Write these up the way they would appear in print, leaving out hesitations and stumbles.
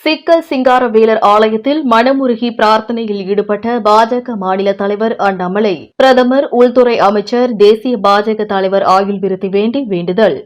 சிக்கல் சிங்காரவேலர் ஆலயத்தில் மனமுருகி பிரார்த்தனையில் ஈடுபட்ட பாஜக மாநில தலைவர் அண்ணாமலை. பிரதமர், உள்துறை அமைச்சர், தேசிய பாஜக தலைவர் ஆயுள் விருத்தி வேண்டி வேண்டுதல்.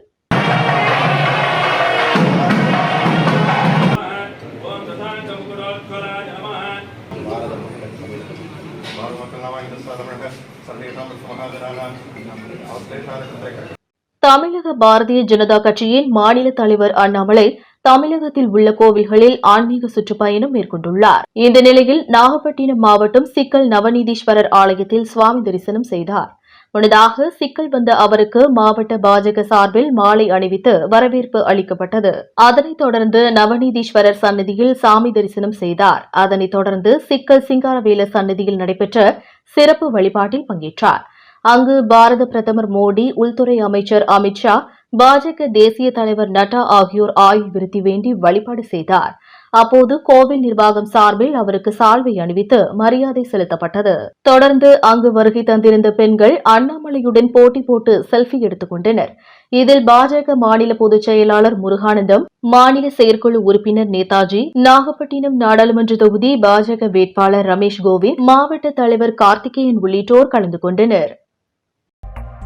தமிழக பாரதிய ஜனதா கட்சியின் மாநில தலைவர் அண்ணாமலை தமிழகத்தில் உள்ள கோவில்களில் ஆன்மீக சுற்றுப்பயணம் மேற்கொண்டுள்ளார். இந்த நிலையில் நாகப்பட்டினம் மாவட்டம் சிக்கல் நவநீதீஸ்வரர் ஆலயத்தில் சுவாமி தரிசனம் செய்தார். முன்னதாக சிக்கல் வந்த அவருக்கு மாவட்ட பாஜக சார்பில் மாலை அணிவித்து வரவேற்பு அளிக்கப்பட்டது. அதனைத் தொடர்ந்து நவநீதீஸ்வரர் சன்னதியில் சாமி தரிசனம் செய்தார். அதனைத் தொடர்ந்து சிக்கல் சிங்காரவேலர் சன்னதியில் நடைபெற்ற சிறப்பு வழிபாட்டில் பங்கேற்றார். அங்கு பாரத பிரதமர் மோடி, உள்துறை அமைச்சர் அமித் ஷா, பாஜக தேசிய தலைவர் நட்டா ஆகியோர் ஆயுள் விருத்தி வேண்டி வழிபாடு செய்தார். அப்போது கோவில் நிர்வாகம் சார்பில் அவருக்கு சால்வை அணிவித்து மரியாதை செலுத்தப்பட்டது. தொடர்ந்து அங்கு வருகை தந்திருந்த பெண்கள் அண்ணாமலையுடன் போட்டி போட்டு செல்ஃபி எடுத்துக் கொண்டனர். இதில் பாஜக மாநில பொதுச் செயலாளர் முருகானந்தம், மாநில செயற்குழு உறுப்பினர் நேதாஜி, நாகப்பட்டினம் நாடாளுமன்ற தொகுதி பாஜக வேட்பாளர் ரமேஷ் கோவிந்த், மாவட்ட தலைவர் கார்த்திகேயன் உள்ளிட்டோர் கலந்து கொண்டனர்.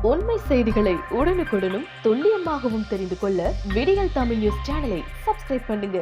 உண்மை செய்திகளை உடனுக்குடனும் துல்லியமாகவும் தெரிந்து கொள்ள விடியல் தமிழ் நியூஸ் சேனலை சப்ஸ்கிரைப் பண்ணுங்க.